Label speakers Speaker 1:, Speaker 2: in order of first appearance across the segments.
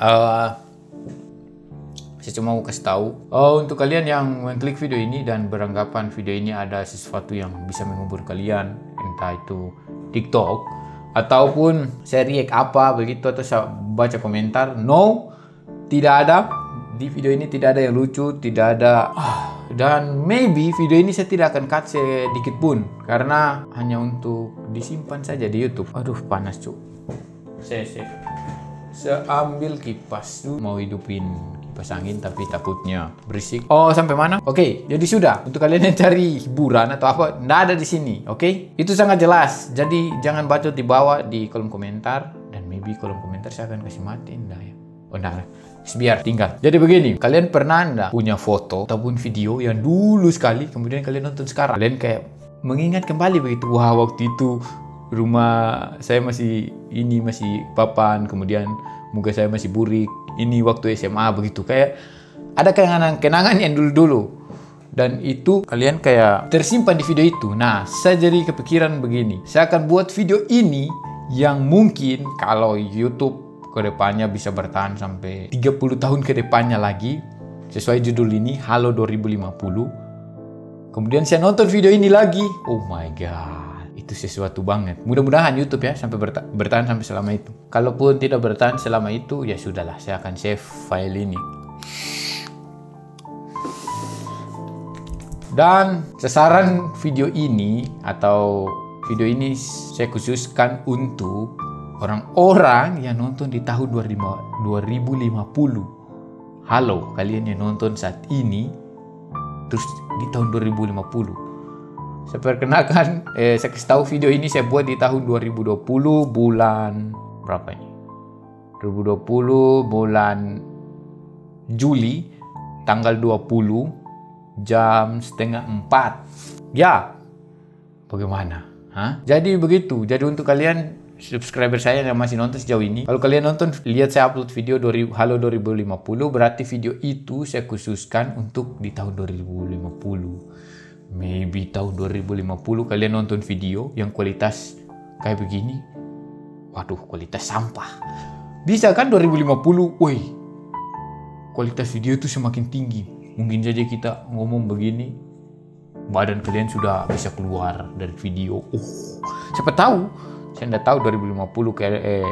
Speaker 1: Saya cuma mau kasih tahu untuk kalian yang mengklik video ini dan beranggapan video ini ada sesuatu yang bisa menghibur kalian, entah itu TikTok ataupun saya react apa begitu atau saya baca komentar. No, tidak ada. Di video ini tidak ada yang lucu, tidak ada. Dan maybe video ini saya tidak akan cut sedikit pun karena hanya untuk disimpan saja di YouTube. Aduh, panas cuy. Saya ambil kipas dulu, mau hidupin kipas angin tapi takutnya berisik. Oh, sampai mana? Oke, jadi sudah. Untuk kalian yang cari hiburan atau apa, nggak ada di sini. Oke, itu sangat jelas. Jadi jangan bacot di bawah di kolom komentar, dan maybe kolom komentar saya akan kasih matiin dah ya. Oh, enggak. Biar tinggal. Jadi begini, kalian pernah enggak punya foto ataupun video yang dulu sekali kemudian kalian nonton sekarang? Kalian kayak mengingat kembali begitu, wah waktu itu rumah saya masih papan, kemudian muka saya masih burik, ini waktu SMA begitu. Kayak ada kenangan yang dulu-dulu, dan itu kalian kayak tersimpan di video itu. Nah, saya jadi kepikiran begini, saya akan buat video ini yang mungkin kalau YouTube kedepannya bisa bertahan sampai 30 tahun ke depannya lagi, sesuai judul ini, Halo 2050. Kemudian saya nonton video ini lagi, oh my god, itu sesuatu banget. Mudah-mudahan YouTube ya sampai bertahan sampai selama itu. Kalaupun tidak bertahan selama itu, ya sudahlah, saya akan save file ini. Dan sasaran video ini atau video ini saya khususkan untuk orang-orang yang nonton di tahun 2050. Halo, kalian yang nonton saat ini, terus di tahun 2050. Saya perkenalkan, saya kasih tahu video ini saya buat di tahun 2020 bulan berapa ini? 2020 bulan Juli, tanggal 20, jam 3:30. Ya, bagaimana? Jadi begitu. Jadi untuk kalian subscriber saya yang masih nonton sejauh ini, kalau kalian nonton, lihat saya upload video Halo 2050, berarti video itu saya khususkan untuk di tahun 2050. Maybe tahun 2050 kalian nonton video yang kualitas kayak begini, waduh, kualitas sampah. Bisa kan 2050, woi, kualitas video itu semakin tinggi. Mungkin saja kita ngomong begini, badan kalian sudah bisa keluar dari video. Siapa tahu. Saya nggak tahu 2050 kayak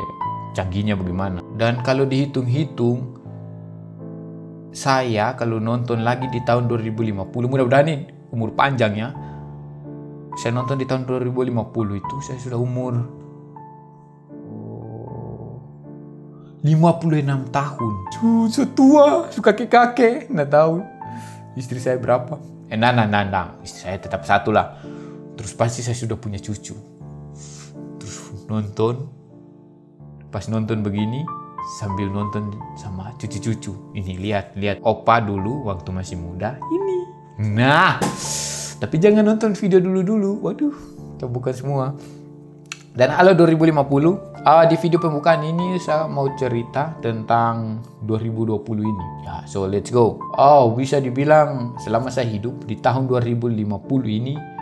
Speaker 1: canggihnya bagaimana. Dan kalau dihitung-hitung, saya kalau nonton lagi di tahun 2050, mudah-mudahan ini umur panjang ya. Saya nonton di tahun 2050 itu saya sudah umur 56 tahun. Tua, suka kakek, nggak tahu. Istri saya berapa? Nah. Istri saya tetap satu lah. Terus pasti saya sudah punya cucu. Nonton, pas nonton begini sambil nonton sama cucu-cucu. Ini lihat opa dulu waktu masih muda ini. Nah, tapi jangan nonton video dulu. Waduh, bukan semua. Dan Halo 2050, di video pembukaan ini saya mau cerita tentang 2020 ini. Ya, so let's go. Bisa dibilang selama saya hidup di tahun 2050 ini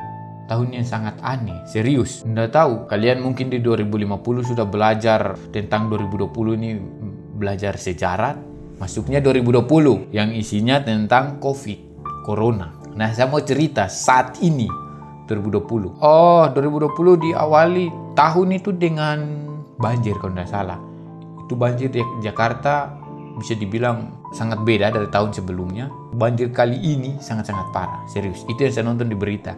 Speaker 1: tahun yang sangat aneh, serius. Nggak tahu, kalian mungkin di 2050 sudah belajar tentang 2020 ini, belajar sejarah. Masuknya 2020 yang isinya tentang COVID, Corona. Nah, saya mau cerita saat ini, 2020. 2020 diawali tahun itu dengan banjir kalau nggak salah. Itu banjir di Jakarta bisa dibilang sangat beda dari tahun sebelumnya. Banjir kali ini sangat-sangat parah, serius. Itu yang saya nonton di berita.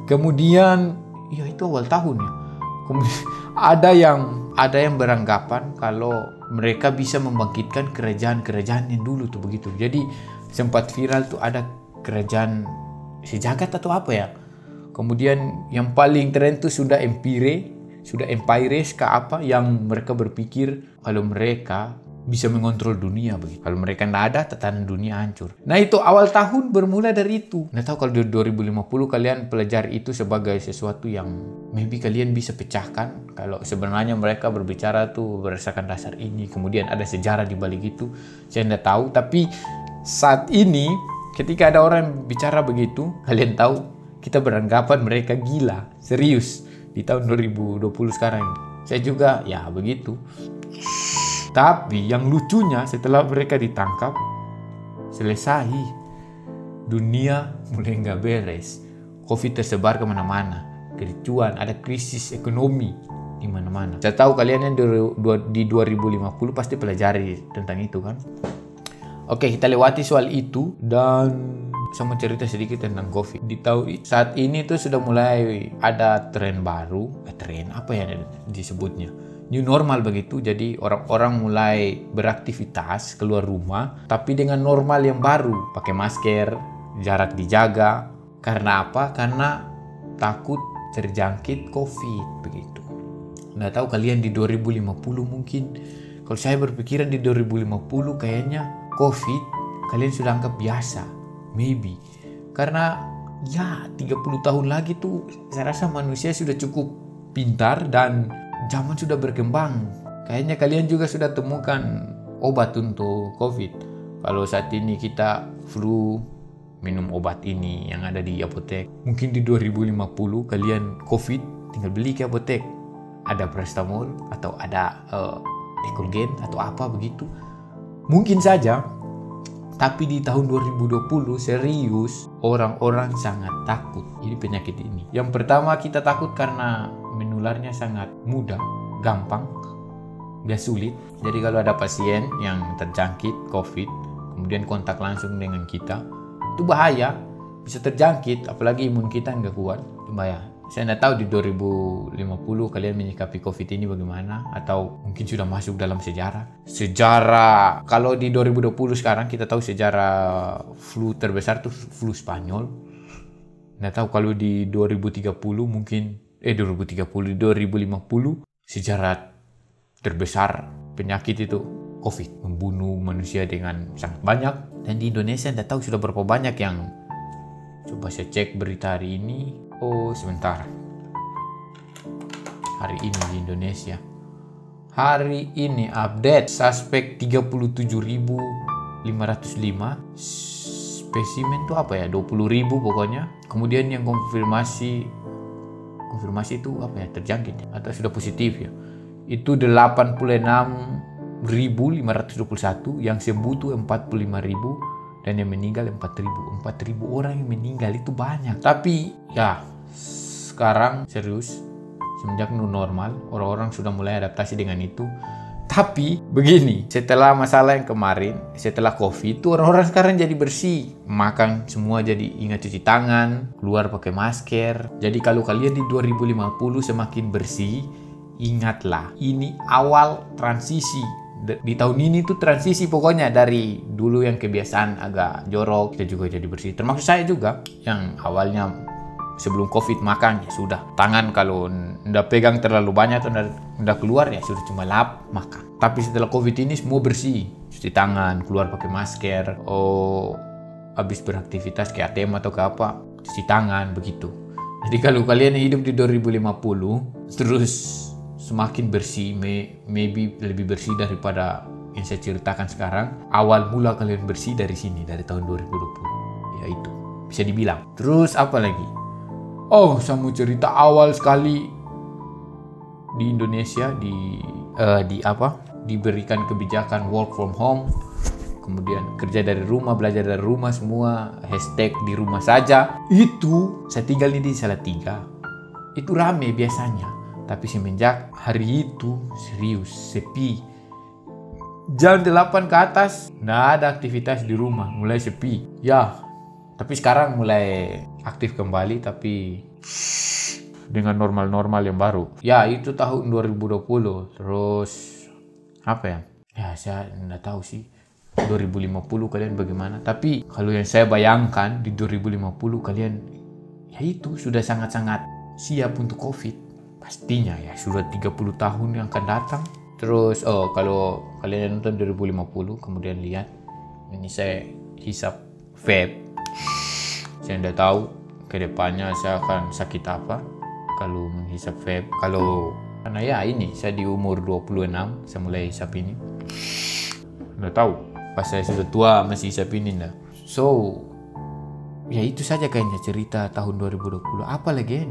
Speaker 1: Kemudian, ya itu awal tahun ya. Kemudian ada yang beranggapan kalau mereka bisa membangkitkan kerajaan-kerajaan yang dulu tuh begitu. Jadi sempat viral tuh ada kerajaan sejagat atau apa ya. Kemudian yang paling keren tuh sudah empires ke apa, yang mereka berpikir kalau mereka bisa mengontrol dunia begitu. Kalau mereka nggak ada, tatanan dunia hancur. Nah, itu awal tahun bermula dari itu. Nggak tahu kalau di 2050 kalian pelajari itu sebagai sesuatu yang maybe kalian bisa pecahkan. Kalau sebenarnya mereka berbicara tuh berdasarkan dasar ini, kemudian ada sejarah di balik itu, saya nggak tahu. Tapi saat ini ketika ada orang bicara begitu, kalian tahu kita beranggapan mereka gila, serius di tahun 2020 sekarang. Saya juga ya begitu. Tapi yang lucunya setelah mereka ditangkap, selesai. Dunia mulai nggak beres. Covid tersebar kemana-mana. Kericuan, ada krisis ekonomi di mana-mana. Saya tahu kalian yang di 2050 pasti pelajari tentang itu kan. Oke, kita lewati soal itu dan saya mau cerita sedikit tentang COVID. Di tahun saat ini tuh sudah mulai ada tren baru, tren apa ya disebutnya? New normal begitu. Jadi orang-orang mulai beraktivitas keluar rumah, tapi dengan normal yang baru, pakai masker, jarak dijaga. Karena apa? Karena takut terjangkit COVID begitu. Nggak tahu kalian di 2050 mungkin. Kalau saya berpikiran di 2050 kayaknya COVID kalian sudah anggap biasa. Maybe. Karena ya 30 tahun lagi tuh saya rasa manusia sudah cukup pintar dan zaman sudah berkembang. Kayaknya kalian juga sudah temukan obat untuk COVID. Kalau saat ini kita flu, minum obat ini yang ada di apotek. Mungkin di 2050 kalian COVID tinggal beli ke apotek. Ada paracetamol atau ada Decolgen atau apa begitu. Mungkin saja. Tapi di tahun 2020 serius orang-orang sangat takut ini penyakit ini. Yang pertama kita takut karena menularnya sangat mudah, gampang, gak sulit. Jadi kalau ada pasien yang terjangkit COVID, kemudian kontak langsung dengan kita, itu bahaya, bisa terjangkit, apalagi imun kita nggak kuat, itu bahaya. Saya nggak tahu di 2050 kalian menyikapi COVID ini bagaimana, atau mungkin sudah masuk dalam sejarah. Sejarah, kalau di 2020 sekarang kita tahu sejarah flu terbesar tuh flu Spanyol. Nggak tahu kalau di 2030 mungkin, 2050 sejarah terbesar penyakit itu COVID, membunuh manusia dengan sangat banyak. Dan di Indonesia nggak tahu sudah berapa banyak yang, coba saya cek berita hari ini. Oh sebentar, hari ini di Indonesia, hari ini update suspek 37.505, spesimen itu apa ya, 20.000 pokoknya. Kemudian yang konfirmasi itu apa ya, terjangkit atau sudah positif ya, itu 86.521, yang sembuh tuh 45.000, dan yang meninggal 4.000 orang yang meninggal, itu banyak. Tapi ya sekarang serius, semenjak new normal orang-orang sudah mulai adaptasi dengan itu. Tapi begini, setelah masalah yang kemarin, setelah COVID itu orang-orang sekarang jadi bersih, makan semua jadi ingat cuci tangan, keluar pakai masker. Jadi kalau kalian di 2050 semakin bersih, ingatlah ini awal transisi. Di tahun ini tuh transisi pokoknya, dari dulu yang kebiasaan agak jorok kita juga jadi bersih, termasuk saya juga yang awalnya sebelum COVID makan ya sudah, tangan kalau ndak pegang terlalu banyak atau ndak keluar ya sudah, cuma lap makan. Tapi setelah COVID ini semua bersih, cuci tangan, keluar pakai masker, habis beraktivitas ke ATM atau ke apa cuci tangan begitu. Jadi kalau kalian hidup di 2050 terus semakin bersih, maybe lebih bersih daripada yang saya ceritakan sekarang. Awal mula kalian bersih dari sini, dari tahun 2020. Ya itu, bisa dibilang. Terus apa lagi? Oh, saya mau cerita awal sekali di Indonesia diberikan kebijakan work from home. Kemudian kerja dari rumah, belajar dari rumah, semua hashtag di rumah saja. Itu, saya tinggal di Salatiga. Itu rame biasanya. Tapi semenjak hari itu serius, sepi. Jam 8 ke atas, nggak ada aktivitas di rumah, mulai sepi. Ya, tapi sekarang mulai aktif kembali, tapi dengan normal-normal yang baru. Ya, itu tahun 2020. Terus, apa ya? Ya, saya nggak tahu sih. 2050 kalian bagaimana? Tapi kalau yang saya bayangkan di 2050 kalian, ya itu sudah sangat-sangat siap untuk COVID. Pastinya ya, sudah 30 tahun yang akan datang. Terus kalau kalian nonton 2050 kemudian lihat ini, saya hisap vape. Saya tidak tahu kedepannya saya akan sakit apa kalau menghisap vape. Karena ya ini saya di umur 26 saya mulai hisap ini. Tidak tahu pas saya sudah tua masih hisap ini enggak. So ya itu saja kayaknya cerita tahun 2020. Apa lagi ya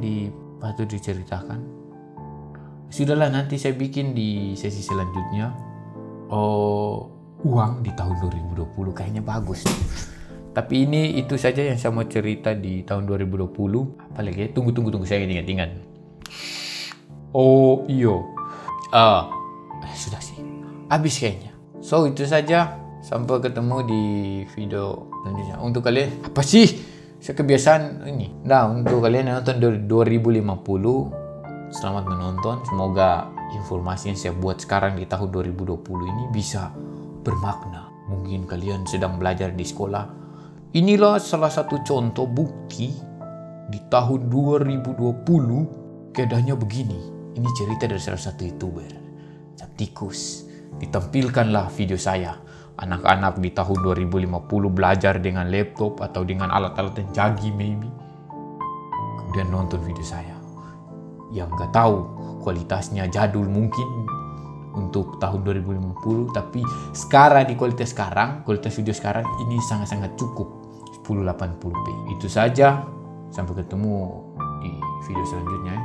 Speaker 1: patut diceritakan? Sudahlah, nanti saya bikin di sesi selanjutnya. uang di tahun 2020 kayaknya bagus. Tapi itu saja yang saya mau cerita di tahun 2020. Apalagi tunggu saya ingat. Oh iyo, sudah sih, habis kayaknya. So itu saja, sampai ketemu di video selanjutnya. Untuk kalian, apa sih? Saya kebiasaan ini. Nah, untuk kalian yang nonton 2050, selamat menonton. Semoga informasi yang saya buat sekarang di tahun 2020 ini bisa bermakna. Mungkin kalian sedang belajar di sekolah. Inilah salah satu contoh bukti di tahun 2020 keadaannya begini. Ini cerita dari salah satu YouTuber, Captikus. Ditampilkanlah video saya. Anak-anak di tahun 2050 belajar dengan laptop atau dengan alat-alat yang canggih maybe. Kemudian nonton video saya. Yang nggak tahu kualitasnya jadul mungkin untuk tahun 2050. Tapi sekarang di kualitas video sekarang ini sangat-sangat cukup. 1080p. Itu saja. Sampai ketemu di video selanjutnya.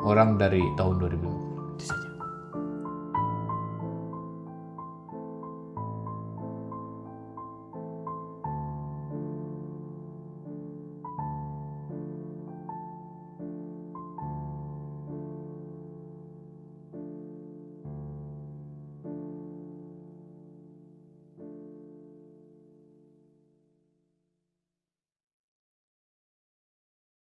Speaker 1: Orang dari tahun 2050. Itu saja.